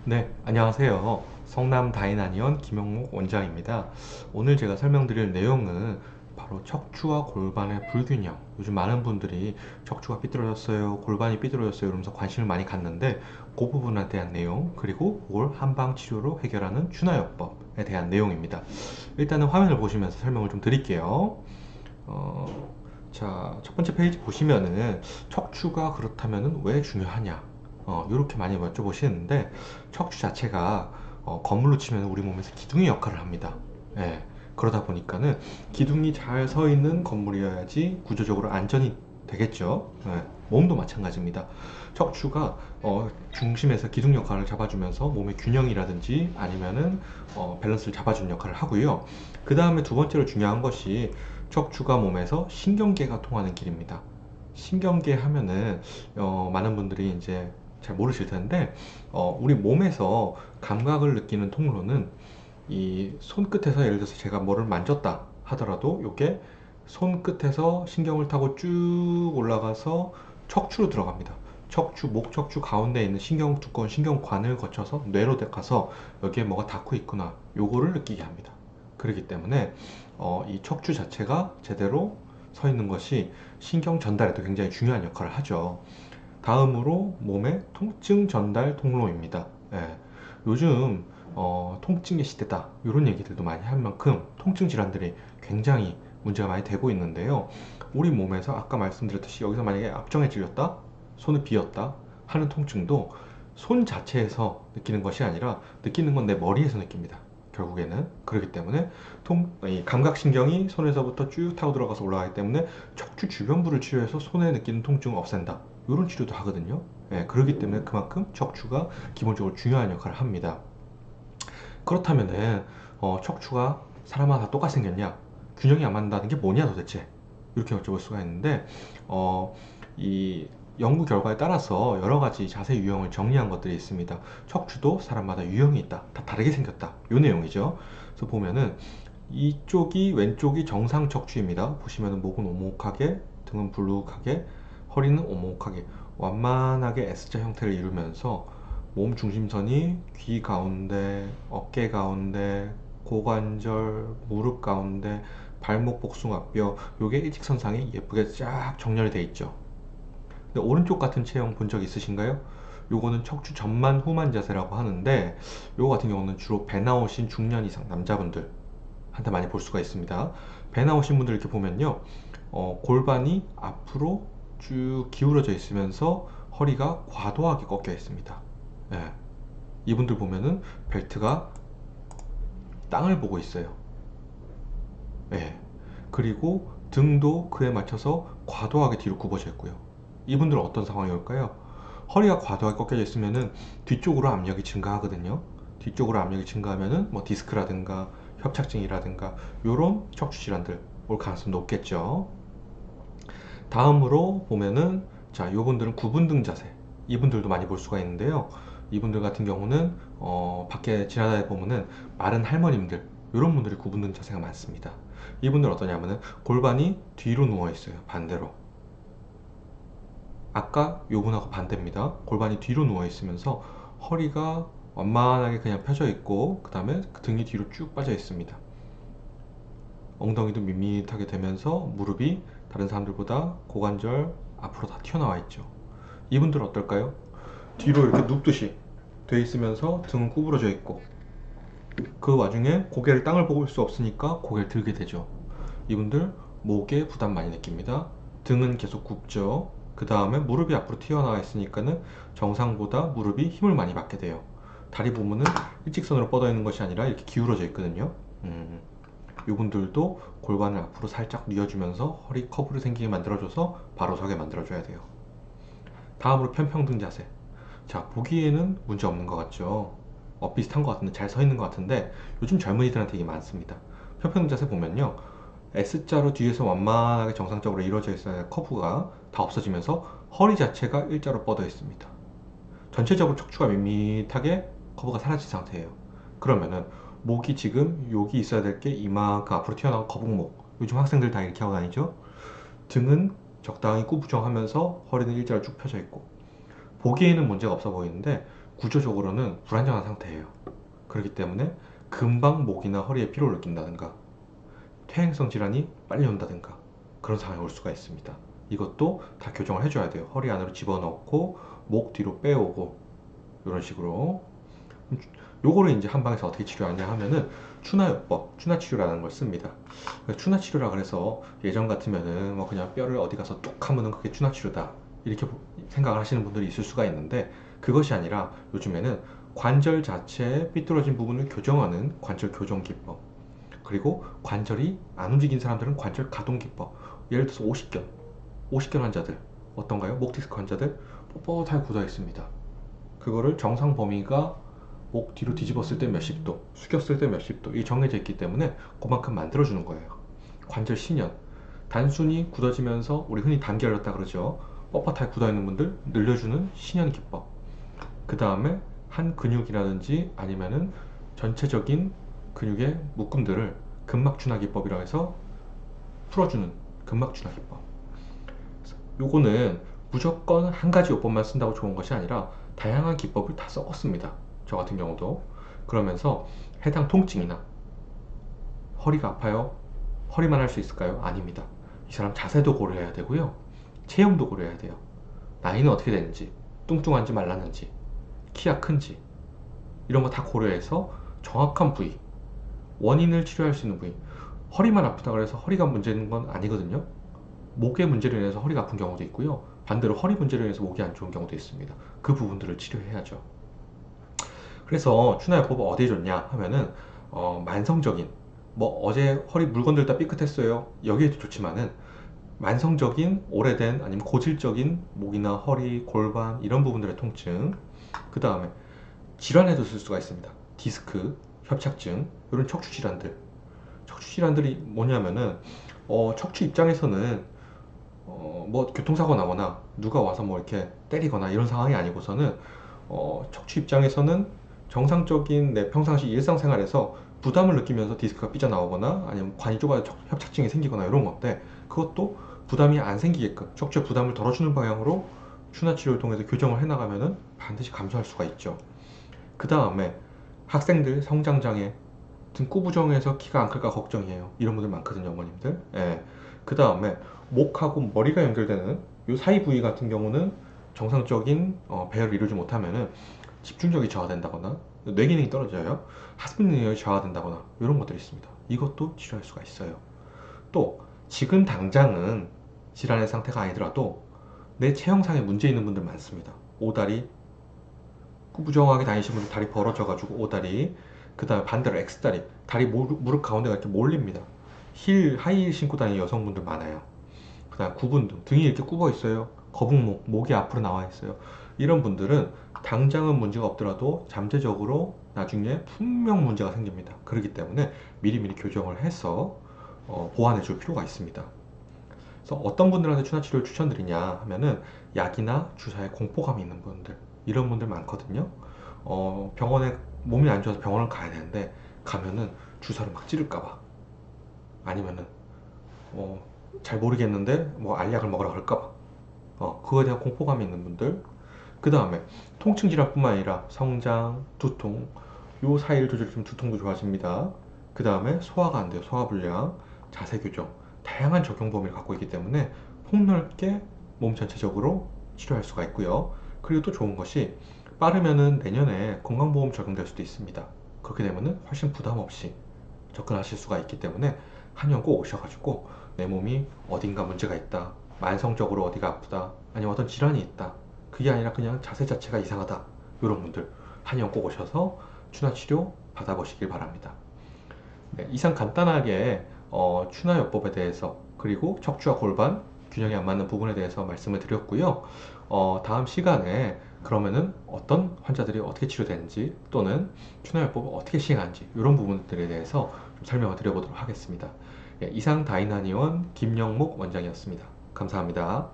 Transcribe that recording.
네, 안녕하세요. 성남 다이나니언 김영목 원장입니다. 오늘 제가 설명드릴 내용은 바로 척추와 골반의 불균형. 요즘 많은 분들이 척추가 삐뚤어졌어요, 골반이 삐뚤어졌어요 이러면서 관심을 많이 갖는데 그 부분에 대한 내용, 그리고 그걸 한방 치료로 해결하는 준하요법에 대한 내용입니다. 일단은 화면을 보시면서 설명을 좀 드릴게요. 어, 자, 첫 번째 페이지 보시면은 척추가 그렇다면은 왜 중요하냐? 이렇게 많이 여쭤보시는데 척추 자체가 건물로 치면 우리 몸에서 기둥의 역할을 합니다. 예, 그러다 보니까는 기둥이 잘 서 있는 건물이어야지 구조적으로 안전이 되겠죠. 예, 몸도 마찬가지입니다. 척추가 중심에서 기둥 역할을 잡아주면서 몸의 균형이라든지 아니면은 밸런스를 잡아주는 역할을 하고요. 그 다음에 두 번째로 중요한 것이 척추가 몸에서 신경계가 통하는 길입니다. 신경계 하면은 많은 분들이 이제 잘 모르실 텐데 우리 몸에서 감각을 느끼는 통로는 이 손끝에서, 예를 들어서 제가 뭐를 만졌다 하더라도 이게 손끝에서 신경을 타고 쭉 올라가서 척추로 들어갑니다. 척추, 목척추 가운데 있는 두꺼운 신경관을 거쳐서 뇌로 가서 여기에 뭐가 닿고 있구나 요거를 느끼게 합니다. 그렇기 때문에 이 척추 자체가 제대로 서 있는 것이 신경 전달에도 굉장히 중요한 역할을 하죠. 다음으로 몸의 통증 전달 통로입니다. 예, 요즘 통증의 시대다 이런 얘기들도 많이 할 만큼 통증 질환들이 굉장히 문제가 많이 되고 있는데요. 우리 몸에서 아까 말씀드렸듯이 여기서 만약에 앞정에 찔렸다, 손을 비었다 하는 통증도 손 자체에서 느끼는 것이 아니라 느끼는 건 내 머리에서 느낍니다. 결국에는 그렇기 때문에 이 감각신경이 손에서부터 쭉 타고 들어가서 올라가기 때문에 척추 주변부를 치료해서 손에 느끼는 통증을 없앤다 이런 치료도 하거든요. 예, 그렇기 때문에 그만큼 척추가 기본적으로 중요한 역할을 합니다. 그렇다면은 척추가 사람마다 다 똑같이 생겼냐? 균형이 안 맞는다는 게 뭐냐 도대체? 이렇게 여쭤볼 수가 있는데 이 연구 결과에 따라서 여러 가지 자세 유형을 정리한 것들이 있습니다. 척추도 사람마다 유형이 있다. 다 다르게 생겼다. 이 내용이죠. 그래서 보면은 이쪽이 왼쪽이 정상 척추입니다. 보시면은 목은 오목하게, 등은 불룩하게, 허리는 오목하게 완만하게 S자 형태를 이루면서 몸 중심선이 귀 가운데, 어깨 가운데, 고관절, 무릎 가운데, 발목 복숭아뼈 요게 일직선상에 예쁘게 쫙 정렬이 되어 있죠. 근데 오른쪽 같은 체형 본 적 있으신가요? 요거는 척추 전만 후만 자세라고 하는데 요거 같은 경우는 주로 배 나오신 중년 이상 남자분들 한테 많이 볼 수가 있습니다. 배 나오신 분들 이렇게 보면요, 골반이 앞으로 쭉 기울어져 있으면서 허리가 과도하게 꺾여 있습니다. 예, 이분들 보면은 벨트가 땅을 보고 있어요. 예, 그리고 등도 그에 맞춰서 과도하게 뒤로 굽어져 있고요. 이분들은 어떤 상황이 올까요? 허리가 과도하게 꺾여져 있으면은 뒤쪽으로 압력이 증가하거든요. 뒤쪽으로 압력이 증가하면은 뭐 디스크라든가 협착증이라든가 이런 척추 질환들 올 가능성이 높겠죠. 다음으로 보면은 자, 요분들은 구분등 자세. 이분들도 많이 볼 수가 있는데요. 이분들 같은 경우는 밖에 지나다니다 보면은 마른 할머님들 이런 분들이 구분등 자세가 많습니다. 이분들 어떠냐면은 골반이 뒤로 누워 있어요. 반대로. 아까 요분하고 반대입니다. 골반이 뒤로 누워 있으면서 허리가 완만하게 그냥 펴져 있고 그 다음에 등이 뒤로 쭉 빠져 있습니다. 엉덩이도 밋밋하게 되면서 무릎이 다른 사람들보다 고관절 앞으로 다 튀어나와 있죠. 이분들은 어떨까요? 뒤로 이렇게 눕듯이 돼 있으면서 등은 구부러져 있고 그 와중에 고개를 땅을 보고 수 없으니까 고개를 들게 되죠. 이분들 목에 부담 많이 느낍니다. 등은 계속 굽죠. 그 다음에 무릎이 앞으로 튀어나와 있으니까는 정상보다 무릎이 힘을 많이 받게 돼요. 다리 보면은 일직선으로 뻗어 있는 것이 아니라 이렇게 기울어져 있거든요. 이분들도 골반을 앞으로 살짝 뉘어주면서 허리 커브를 생기게 만들어줘서 바로 서게 만들어줘야 돼요. 다음으로 편평등 자세. 자, 보기에는 문제 없는 것 같죠? 비슷한 것 같은데, 잘 서 있는 것 같은데 요즘 젊은이들한테 이게 많습니다. 편평등 자세 보면요, S자로 뒤에서 완만하게 정상적으로 이루어져 있어야 커브가 다 없어지면서 허리 자체가 일자로 뻗어 있습니다. 전체적으로 척추가 밋밋하게 커브가 사라진 상태예요. 그러면은 목이 지금 여기 있어야 될 게 이만큼 앞으로 튀어나온 거북목. 요즘 학생들 다 이렇게 하고 다니죠. 등은 적당히 꾸부정하면서 허리는 일자로 쭉 펴져 있고 보기에는 문제가 없어 보이는데 구조적으로는 불안정한 상태예요. 그렇기 때문에 금방 목이나 허리에 피로를 느낀다든가 퇴행성 질환이 빨리 온다든가 그런 상황이 올 수가 있습니다. 이것도 다 교정을 해줘야 돼요. 허리 안으로 집어넣고 목 뒤로 빼오고 이런 식으로. 요거를 이제 한방에서 어떻게 치료하냐 하면은 추나요법, 추나치료라는 걸 씁니다. 추나치료라 그래서 예전 같으면은 뭐 그냥 뼈를 어디 가서 뚝 하면은 그게 추나치료다 이렇게 생각을 하시는 분들이 있을 수가 있는데, 그것이 아니라 요즘에는 관절 자체의 삐뚤어진 부분을 교정하는 관절 교정 기법, 그리고 관절이 안 움직인 사람들은 관절 가동 기법. 예를 들어서 오십견 환자들 어떤가요? 목 디스크 환자들 뻣뻣하게 굳어 있습니다. 그거를 정상 범위가 목 뒤로 뒤집었을 때 몇십 도, 숙였을 때 몇십 도, 이 정해져 있기 때문에 그만큼 만들어주는 거예요. 관절 신연. 단순히 굳어지면서 우리 흔히 단결 렸다 그러죠. 뻣뻣하게 굳어 있는 분들 늘려주는 신연 기법. 그 다음에 한 근육이라든지 아니면은 전체적인 근육의 묶음들을 근막준화 기법이라고 해서 풀어주는 근막준화 기법. 요거는 무조건 한 가지 요법만 쓴다고 좋은 것이 아니라 다양한 기법을 다 섞었습니다. 저 같은 경우도. 그러면서 해당 통증이나 허리가 아파요? 허리만 할 수 있을까요? 아닙니다. 이 사람 자세도 고려해야 되고요. 체형도 고려해야 돼요. 나이는 어떻게 되는지, 뚱뚱한지 말랐는지, 키가 큰지 이런 거 다 고려해서 정확한 부위, 원인을 치료할 수 있는 부위. 허리만 아프다 그래서 허리가 문제는 건 아니거든요. 목의 문제로 인해서 허리가 아픈 경우도 있고요. 반대로 허리 문제로 인해서 목이 안 좋은 경우도 있습니다. 그 부분들을 치료해야죠. 그래서 추나요법은 어디에 좋냐 하면은 만성적인, 뭐 어제 허리 물건 들다 삐끗했어요, 여기에도 좋지만은 만성적인 오래된 아니면 고질적인 목이나 허리, 골반 이런 부분들의 통증, 그 다음에 질환에도 쓸 수가 있습니다. 디스크, 협착증, 이런 척추 질환들. 척추 질환들이 뭐냐면은 척추 입장에서는 뭐 교통사고 나거나 누가 와서 뭐 이렇게 때리거나 이런 상황이 아니고서는 척추 입장에서는 정상적인 내 평상시 일상생활에서 부담을 느끼면서 디스크가 삐져나오거나 아니면 관이 좁아져 협착증이 생기거나 이런 건데, 그것도 부담이 안 생기게끔 척추에 부담을 덜어주는 방향으로 추나치료를 통해서 교정을 해나가면은 반드시 감소할 수가 있죠. 그 다음에 학생들 성장장애 등 꾸부정해서 키가 안 클까 걱정이에요. 이런 분들 많거든요, 어머님들. 예. 그 다음에 목하고 머리가 연결되는 이 사이 부위 같은 경우는 정상적인 배열을 이루지 못하면은 집중력이 저하된다거나 뇌 기능이 떨어져요. 학습 능력이 저하된다거나 이런 것들이 있습니다. 이것도 치료할 수가 있어요. 또 지금 당장은 질환의 상태가 아니더라도 내 체형상에 문제 있는 분들 많습니다. 오다리, 꾸부정하게 다니시는 분들 다리 벌어져가지고 오다리, 그 다음에 반대로 X다리, 다리 무릎 가운데가 이렇게 몰립니다. 하이힐 신고 다니는 여성분들 많아요. 그 다음 구분등, 등이 이렇게 굽어 있어요. 거북목, 목이 앞으로 나와 있어요. 이런 분들은 당장은 문제가 없더라도 잠재적으로 나중에 분명 문제가 생깁니다. 그렇기 때문에 미리미리 교정을 해서 보완해 줄 필요가 있습니다. 그래서 어떤 분들한테 추나치료를 추천드리냐 하면은 약이나 주사에 공포감이 있는 분들, 이런 분들 많거든요. 병원에 몸이 안 좋아서 병원을 가야 되는데 가면은 주사를 막 찌를까봐, 아니면은 잘 모르겠는데 뭐 알약을 먹으라 그럴까봐, 그거에 대한 공포감이 있는 분들. 그 다음에 통증 질환뿐만 아니라 성장, 두통, 요 사이를 조절해주면 두통도 좋아집니다. 그 다음에 소화가 안 돼요. 소화불량, 자세 교정, 다양한 적용 범위를 갖고 있기 때문에 폭넓게 몸 전체적으로 치료할 수가 있고요. 그리고 또 좋은 것이 빠르면은 내년에 건강보험 적용될 수도 있습니다. 그렇게 되면은 훨씬 부담 없이 접근하실 수가 있기 때문에 한의원 꼭 오셔가지고 내 몸이 어딘가 문제가 있다, 만성적으로 어디가 아프다, 아니면 어떤 질환이 있다, 그게 아니라 그냥 자세 자체가 이상하다, 이런 분들 한의원 꼭 오셔서 추나치료 받아보시길 바랍니다. 네, 이상 간단하게 추나요법에 대해서, 그리고 척추와 골반 균형이 안 맞는 부분에 대해서 말씀을 드렸고요. 다음 시간에 그러면은 어떤 환자들이 어떻게 치료되는지, 또는 추나요법을 어떻게 시행하는지, 이런 부분들에 대해서 좀 설명을 드려보도록 하겠습니다. 예, 이상 다이나니원 김영목 원장이었습니다. 감사합니다.